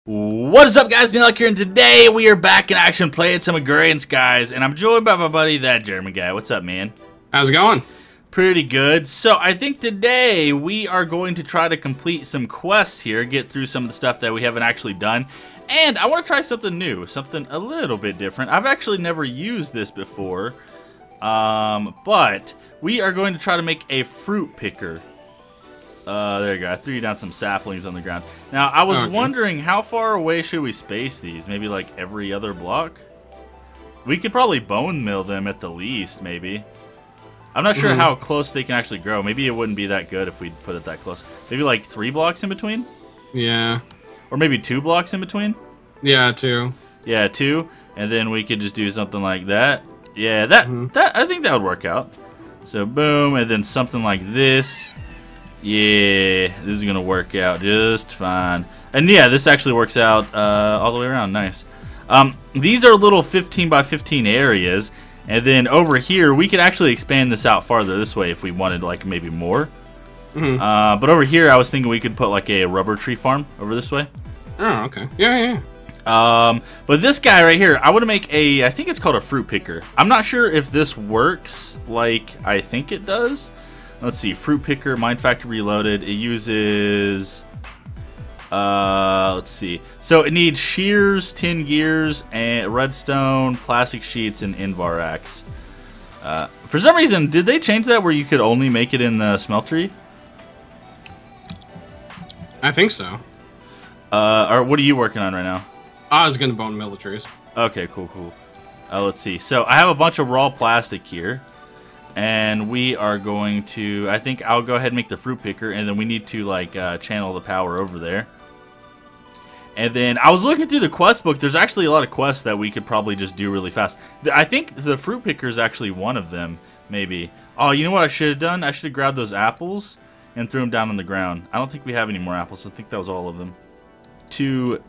What is up, guys? Luck here, and today we are back in action playing some Agrarian Skies, and I'm joined by my buddy, that German guy. What's up, man? How's it going? Pretty good. So I think today we are going to try to complete some quests here, get through some of the stuff that we haven't actually done, and I want to try something new, something a little bit different. I've actually never used this before, but we are going to try to make a fruit picker. There you go. I threw you down some saplings on the ground. Now, I was wondering, how far away should we space these? Maybe like every other block? We could probably bone mill them at the least, maybe. I'm not sure how close they can actually grow. Maybe it wouldn't be that good if we put it that close. Maybe like 3 blocks in between? Yeah. Or maybe 2 blocks in between? Yeah, 2. Yeah, 2. And then we could just do something like that. Yeah, that I think that would work out. So, boom, and then something like this. Yeah, this is gonna work out just fine. And yeah, this actually works out all the way around. Nice. These are little 15 by 15 areas, and then over here we could actually expand this out farther this way if we wanted, like, maybe more. But over here I was thinking we could put like a rubber tree farm over this way. Oh, okay. Yeah. But this guy right here, I want to make a, I think it's called a fruit picker. I'm not sure if this works like I think it does. Let's see, fruit picker, mine factory reloaded. It uses, let's see. So it needs shears, tin gears, and redstone, plastic sheets, and invar axe. For some reason, did they change that where you could only make it in the smeltery? I think so. Or what are you working on right now? I was gonna bone mill the trees. Okay, cool. Let's see. So I have a bunch of raw plastic here. And we are going to, I think I'll go ahead and make the fruit picker, and then we need to like channel the power over there. And then I was looking through the quest book. There's actually a lot of quests that we could probably just do really fast. I think the fruit picker is actually one of them, maybe. Oh, you know what I should have done? I should have grabbed those apples and threw them down on the ground. I don't think we have any more apples. I think that was all of them. 2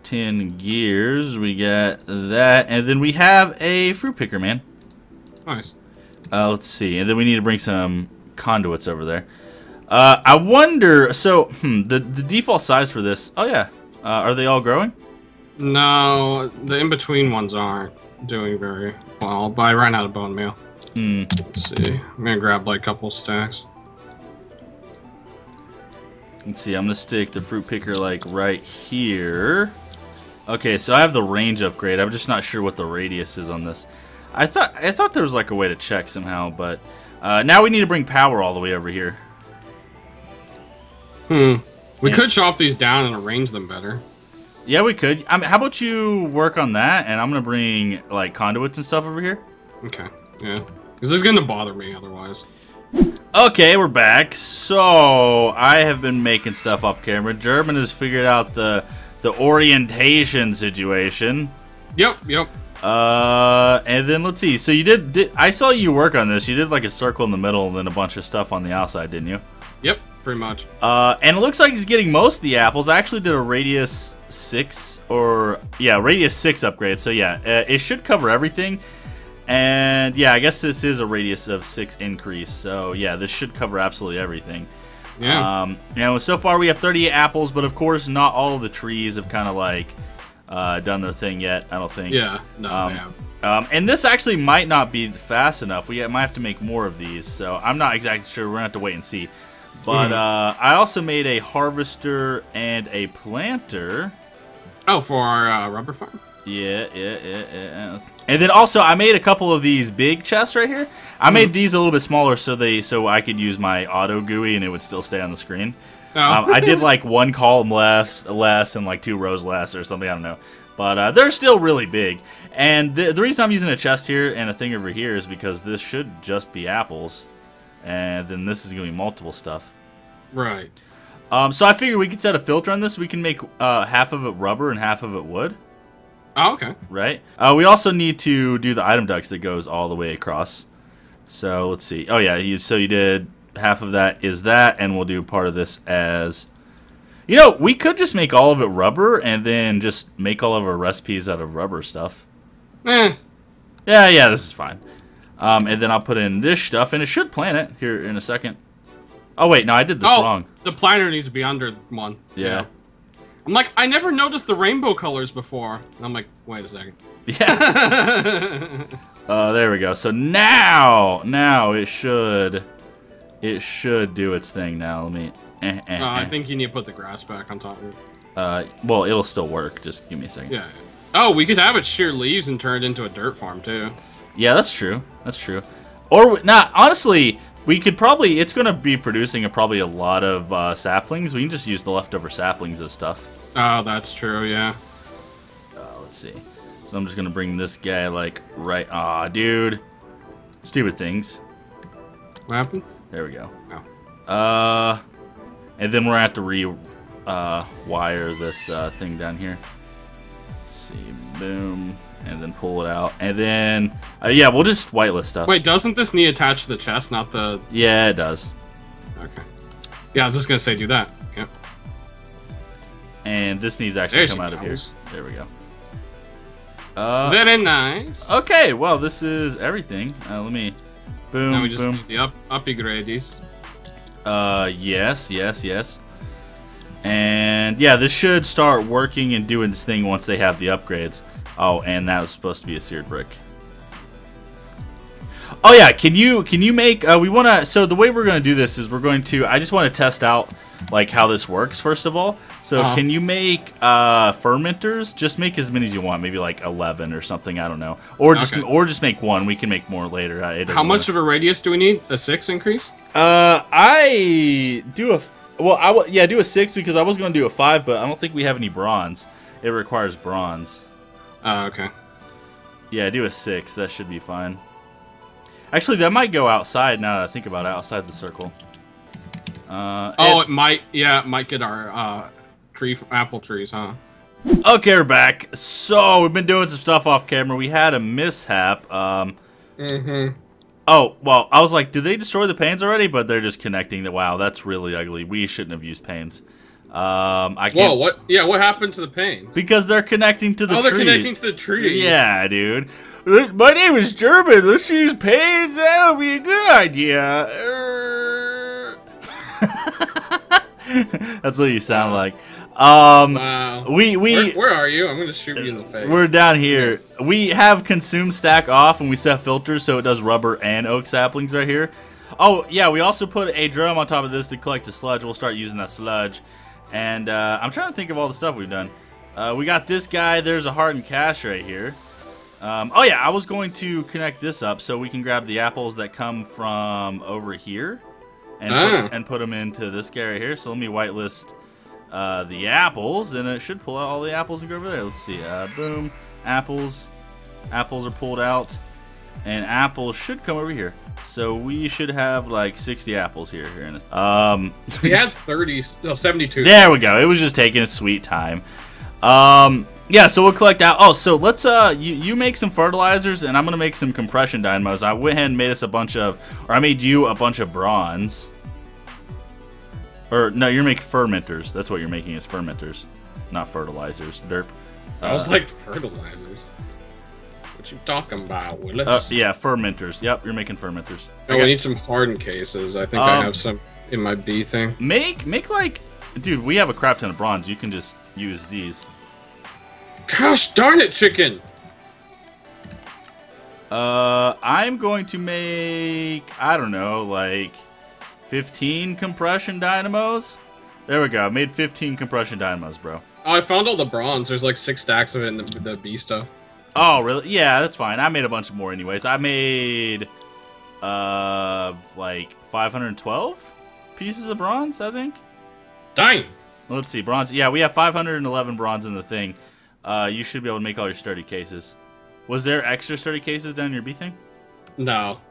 tin gears. We got that. And then we have a fruit picker, man. Nice. Let's see, and then we need to bring some conduits over there. I wonder, so, the default size for this, oh yeah, are they all growing? No, the in-between ones aren't doing very well, but I ran out of bone meal. Let's see, I'm gonna grab like a couple stacks. Let's see, I'm gonna stick the fruit picker like right here. Okay, so I have the range upgrade. I'm just not sure what the radius is on this. I thought there was like a way to check somehow, but now we need to bring power all the way over here. We could chop these down and arrange them better. Yeah, we could. I mean, how about you work on that, and I'm gonna bring like conduits and stuff over here. Okay. Yeah. Because this is gonna bother me otherwise. Okay, we're back. So I have been making stuff off camera. German has figured out the orientation situation. Yep. And then let's see. So you did I saw you work on this. You did like a circle in the middle and then a bunch of stuff on the outside, didn't you? Yep, pretty much. And it looks like he's getting most of the apples. I actually did a radius 6 radius 6 upgrade. So yeah, it should cover everything. And yeah, I guess this is a radius of 6 increase. So yeah, this should cover absolutely everything. Yeah. You know, so far we have 38 apples, but of course not all of the trees have kind of like done their thing yet, I don't think. Yeah, no, they have. And this actually might not be fast enough. We might have to make more of these, so I'm not exactly sure. We're going to have to wait and see. But I also made a harvester and a planter. Oh, for our rubber farm? Yeah. And then also I made a couple of these big chests right here. I made these a little bit smaller so I could use my auto GUI and it would still stay on the screen. I did like 1 column less and like 2 rows less or something, I don't know. But they're still really big. And the reason I'm using a chest here and a thing over here is because this should just be apples. And then this is going to be multiple stuff. Right. So I figured we could set a filter on this. We can make half of it rubber and half of it wood. Oh, okay. Right. We also need to do the item ducts that goes all the way across. So let's see. Oh yeah, so you did... half of that is that, and we'll do part of this as, you know, we could just make all of it rubber and then just make all of our recipes out of rubber stuff. Yeah, this is fine. And then I'll put in this stuff, and it should plant it here in a second. Oh wait, no, I did this wrong. The planter needs to be under one. Yeah. I'm like, I never noticed the rainbow colors before. I'm like, wait a second. Yeah. There we go. So now it should do its thing now. Let me. I think you need to put the grass back on top of it. Well, it'll still work. Just give me a second. Yeah. Oh, we could have it shear leaves and turn it into a dirt farm too. Yeah, that's true. That's true. Or not. Honestly, we could probably. It's gonna be producing probably a lot of saplings. We can just use the leftover saplings as stuff. Oh, that's true. Yeah. Let's see. So I'm just gonna bring this guy like right. Aw, dude. Stupid things. What happened? There we go. Oh. And then we're gonna have to wire this thing down here. Let's see, boom, and then pull it out, and then yeah, we'll just whitelist stuff. Wait, doesn't this need attached to the chest, not the? Yeah, it does. Okay. Yeah, I was just gonna say do that. Yep. And this needs to actually come out of here. There we go. Very nice. Okay, well, this is everything. Let me. Boom. Now we just boom. need the upgrades. Yes. And yeah, this should start working and doing this thing once they have the upgrades. Oh, and that was supposed to be a seared brick. Oh yeah, can you make? We wanna. So the way we're gonna do this is we're going to. I just want to test out like how this works first of all. So can you make fermenters? Just make as many as you want. Maybe like 11 or something. I don't know. Or just make one. We can make more later. How much of a radius do we need? A 6 increase? I do a. Well, yeah, do a 6 because I was going to do a 5, but I don't think we have any bronze. It requires bronze. Oh, okay. Yeah, do a 6. That should be fine. Actually, that might go outside now that I think about it, outside the circle. It might. Yeah, it might get our apple trees, huh? Okay, we're back. So we've been doing some stuff off camera. We had a mishap. Oh, well, I was like, did they destroy the panes already? But they're just connecting. Wow, that's really ugly. We shouldn't have used panes. I can't. Whoa, what? Yeah, what happened to the panes? Because they're connecting to the trees. Oh, they're connecting to the trees. Yeah, dude. My name is German. Let's use panes. That'll be a good idea. That's what you sound like. Wow. Where are you? I'm gonna shoot you in the face. We're down here. We have consume stack off, and we set filters so it does rubber and oak saplings right here. Oh yeah, we also put a drum on top of this to collect the sludge. We'll start using that sludge. And I'm trying to think of all the stuff we've done. We got this guy. There's a hardened cache right here. Oh yeah, I was going to connect this up so we can grab the apples that come from over here and put them into this guy right here. So let me whitelist the apples, and it should pull out all the apples and go over there. Let's see. Boom. Apples. Apples are pulled out, and apples should come over here. So we should have like 60 apples here. We had 72. There we go. It was just taking a sweet time. Yeah, so we'll collect out. Oh, so let's you make some fertilizers, and I'm gonna make some compression dynamos. I went ahead and made us a bunch of, or I made you a bunch of bronze. Or no, you're making fermenters. That's what you're making is fermenters, not fertilizers. Derp. I was like fertilizers. What you talking about, Willis? Yeah, fermenters. Yep, you're making fermenters. Oh, we need some hardened cases. I think I have some in my B thing. Make like, dude, we have a crap ton of bronze. You can just use these. Gosh darn it, chicken! I'm going to make, I don't know, like 15 compression dynamos. There we go. I made 15 compression dynamos, bro. Oh, I found all the bronze. There's like 6 stacks of it in the B stuff. Oh, really? Yeah, that's fine. I made a bunch more anyways. I made like 512 pieces of bronze, I think. Dang! Let's see. Bronze. Yeah, we have 511 bronze in the thing. You should be able to make all your sturdy cases. Was there extra sturdy cases down in your B thing? No.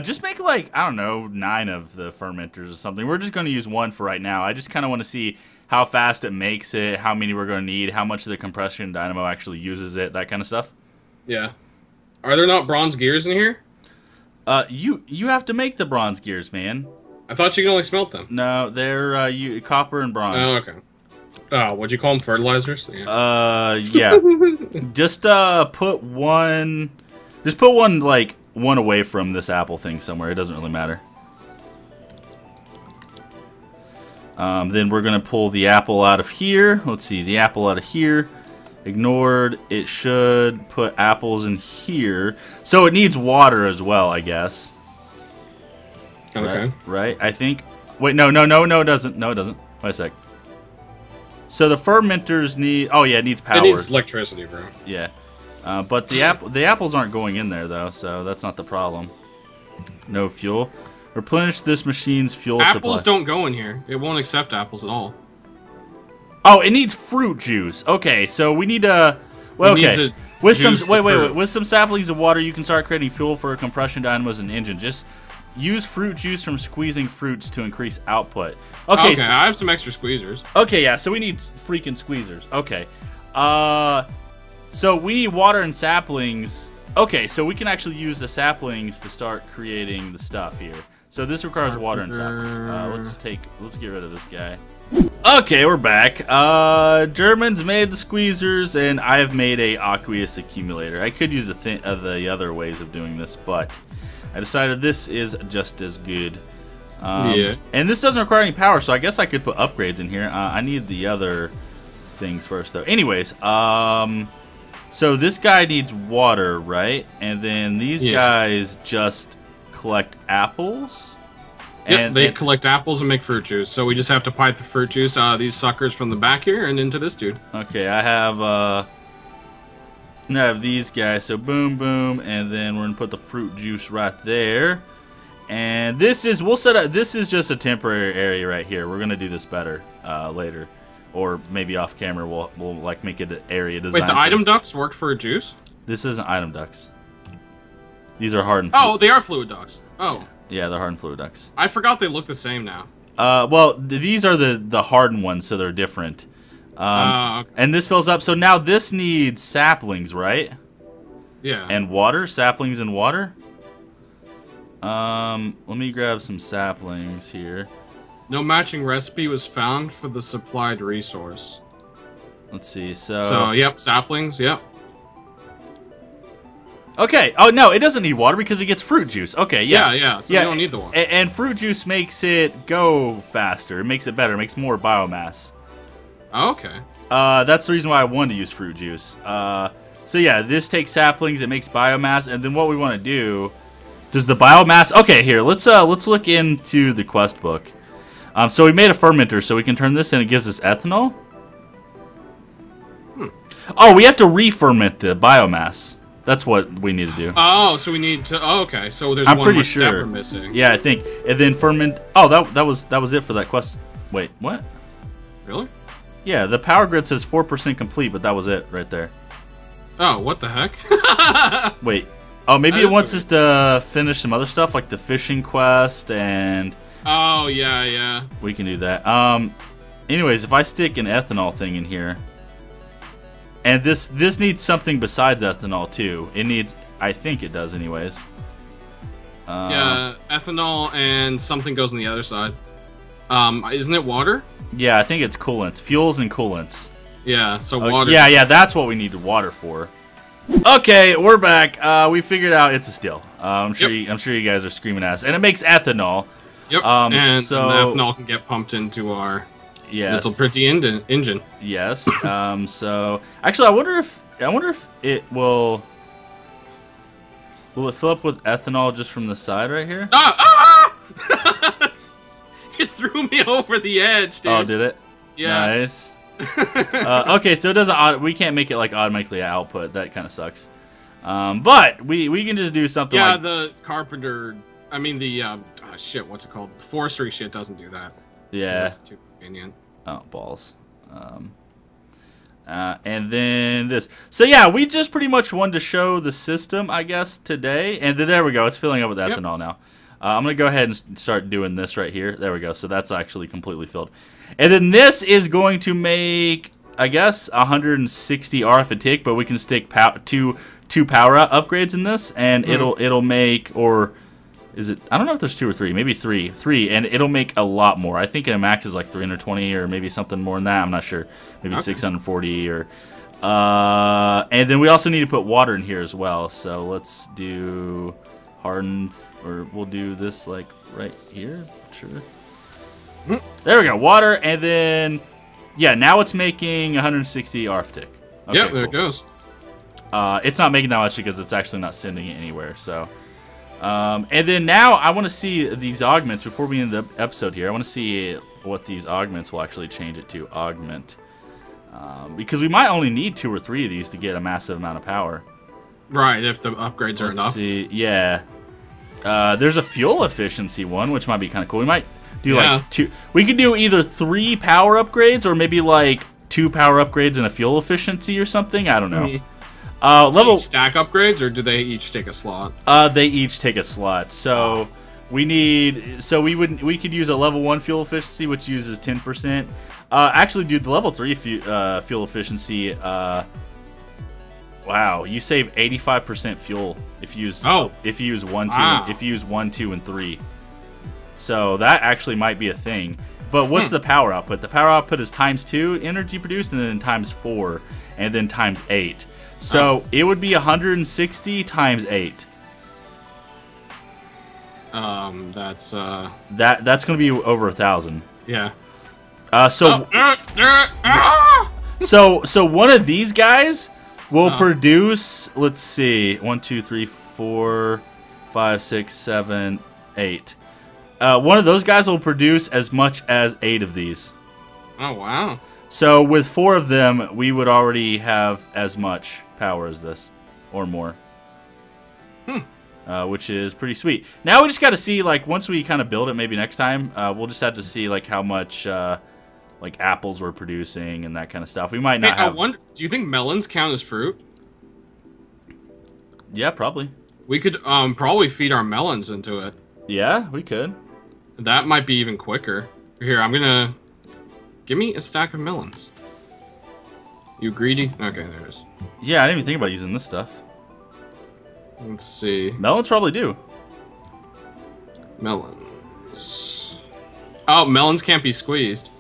Just make like, I don't know, 9 of the fermenters or something. We're just going to use 1 for right now. I just kind of want to see how fast it makes it, how many we're going to need, how much of the compression dynamo actually uses it, that kind of stuff. Yeah. Are there not bronze gears in here? You have to make the bronze gears, man. I thought you could only smelt them. No, they're copper and bronze. Oh, okay. Oh, what'd you call them? Fertilizers? Yeah. Yeah. Just put one. Just put one like one away from this apple thing somewhere. It doesn't really matter. Then we're going to pull the apple out of here. Let's see, the apple out of here. Ignored. It should put apples in here. So it needs water as well, I guess. Okay. Right? I think. Wait, no, it doesn't. No, it doesn't. Wait a sec. So the fermenters need... Oh, yeah, it needs power. It needs electricity, bro. Yeah. But the apples aren't going in there, though, so that's not the problem. No fuel. Replenish this machine's fuel supply. Apples don't go in here. It won't accept apples at all. Oh, it needs fruit juice. Okay, so we need to... Well, okay. With some with some saplings of water, you can start creating fuel for a compression dynamos and engine. Just use fruit juice from squeezing fruits to increase output. Okay, so, I have some extra squeezers. Okay, yeah, so we need freaking squeezers. Okay. So we need water and saplings. Okay, so we can actually use the saplings to start creating the stuff here. So this requires water and saplings. Let's get rid of this guy. Okay, we're back. Germans made the squeezers, and I've made a aqueous accumulator. I could use the other ways of doing this, but I decided this is just as good. Yeah. And this doesn't require any power, so I guess I could put upgrades in here. I need the other things first, though. Anyways, so this guy needs water, right? And then these guys just collect apples. Yep, they collect apples and make fruit juice. So we just have to pipe the fruit juice out of these suckers from the back here and into this dude. Okay, I have these guys. So boom, boom, and then we're gonna put the fruit juice right there. And this is this is just a temporary area right here. We're gonna do this better later, or maybe off camera. We'll like make it an area design. Wait, the item ducts work for juice? This isn't item ducts. These are hardened. Oh, they are fluid ducts. Oh. Yeah, they're hardened fluid ducts. I forgot they look the same now. Well, these are the hardened ones, so they're different. Okay. And this fills up. So now this needs saplings, right? Yeah. And water, saplings and water. Let me grab some saplings here. No matching recipe was found for the supplied resource. Let's see. So yep, saplings. Yep. Okay. Oh, no, it doesn't need water because it gets fruit juice. Okay, yeah. Yeah. So you don't need the water. And fruit juice makes it go faster. It makes it better. It makes more biomass. Okay. That's the reason why I wanted to use fruit juice. So yeah, this takes saplings. It makes biomass. And then what we want to do... Does the biomass... Okay, here. Let's look into the quest book. So we made a fermenter, so we can turn this in. It gives us ethanol. Oh, we have to re-ferment the biomass. That's what we need to do. Oh, so we need to... Oh, okay, so there's I'm one pretty more sure. step we're missing. Yeah, I think. And then ferment... Oh, that was it for that quest. Wait, what? Really? Yeah, the power grid says 4% complete, but that was it right there. Oh, what the heck? Wait. Oh, maybe it wants us to finish some other stuff, like the fishing quest and... Oh, yeah. We can do that. Anyways, if I stick an ethanol thing in here... And this needs something besides ethanol, too. It needs... I think it does, anyways. Yeah, ethanol and something goes on the other side. Isn't it water? Yeah, I think it's coolants. Fuels and coolants. Yeah, so water. Yeah, that's what we needed water for. Okay, we're back. We figured out it's a still. I'm sure you guys are screaming at us. And it makes ethanol. Yep, and the ethanol can get pumped into our... Yeah, little pretty engine. Yes. So actually, I wonder if it will it fill up with ethanol just from the side right here? It threw me over the edge, dude. Oh, did it? Yeah. Nice. Okay, so it doesn't. We can't make it like automatically output. That kind of sucks. But we can just do something. Yeah, like... the carpenter. I mean the shit. What's it called? The forestry shit doesn't do that. Yeah. That's too convenient. Oh, balls. And then this. So yeah, we just pretty much wanted to show the system, I guess, today. And then there we go. It's filling up with ethanol now. I'm going to go ahead and start doing this right here. There we go. So that's actually completely filled. And then this is going to make, I guess, 160 RF a tick, but we can stick two power upgrades in this, and it'll make, or... Is it? I don't know if there's 2 or 3. Maybe 3. 3, and it'll make a lot more. I think a max is like 320 or maybe something more than that. I'm not sure. Maybe 640 or... and then we also need to put water in here as well. So let's do harden, or we'll do this like right here. Sure. There we go. Water, and then, yeah, now it's making 160 Arctic. Okay, Yep, there it goes. It's not making that much because it's actually not sending it anywhere. So, and then now I want to see these augments before we end the episode here. I want to see what these augments will actually change it to. Augment. Because we might only need 2 or 3 of these to get a massive amount of power. Right, if the upgrades are enough. Let's see. Yeah. There's a fuel efficiency one, which might be kind of cool. We might do like 2. We could do either 3 power upgrades or maybe like 2 power upgrades and a fuel efficiency or something. I don't know. Level stack upgrades, or do they each take a slot? They each take a slot. So we need. So we could use a level 1 fuel efficiency, which uses 10%. Actually, dude, the level 3 fuel efficiency. Wow, you save 85% fuel if you use if you use 1, 2, if you use 1, 2, and 3. So that actually might be a thing. But what's the power output? The power output is ×2 energy produced, and then ×4, and then ×8. So it would be 160 × 8. That's that's going to be over 1,000. Yeah. So one of these guys will produce. Let's see, 1, 2, 3, 4, 5, 6, 7, 8. One of those guys will produce as much as 8 of these. Oh wow. So with 4 of them, we would already have as much power as this, or more. Which is pretty sweet. Now we just got to see, like, once we kind of build it, maybe next time, we'll just have to see, like, how much, like, apples we're producing and that kind of stuff. We might not have... Do you think melons count as fruit? Yeah, probably. We could probably feed our melons into it. Yeah, we could. That might be even quicker. Here, I'm gonna... Give me a stack of melons. You greedy... Okay, there it is. Yeah, I didn't even think about using this stuff. Let's see. Melons probably do. Melons. Oh, melons can't be squeezed.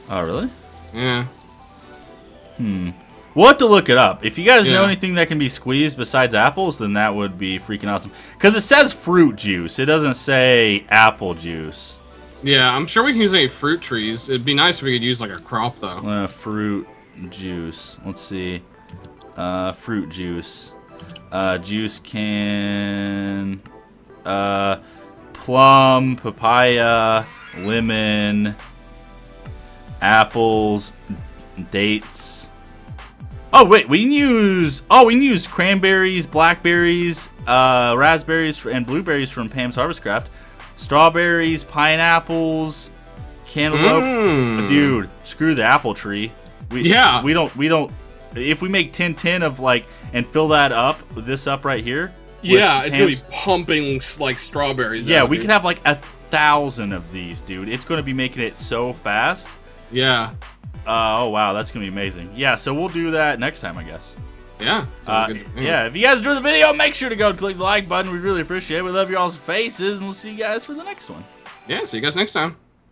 Oh, really? Yeah. We'll have to look it up. If you guys know anything that can be squeezed besides apples, then that would be freaking awesome. Because it says fruit juice. It doesn't say apple juice. Yeah, I'm sure we can use any fruit trees. It'd be nice if we could use, like, a crop, though. Fruit juice. Let's see. Fruit juice. Juice can... plum, papaya, lemon, apples, dates. Oh wait, we can use cranberries, blackberries, raspberries, and blueberries from Pam's Harvestcraft. Strawberries, pineapples, cantaloupe. Dude, screw the apple tree. We don't. If we make 10 of, like, and fill that up, this up right here. Yeah, it's gonna be pumping like strawberries. Yeah, we could have like 1,000 of these, dude. It's gonna be making it so fast. Yeah. Oh wow, that's gonna be amazing. Yeah, so we'll do that next time, I guess. Yeah. Sounds good. Yeah. If you guys enjoyed the video, make sure to go click the like button. We really appreciate it. We love your all's faces, and we'll see you guys for the next one. Yeah. See you guys next time.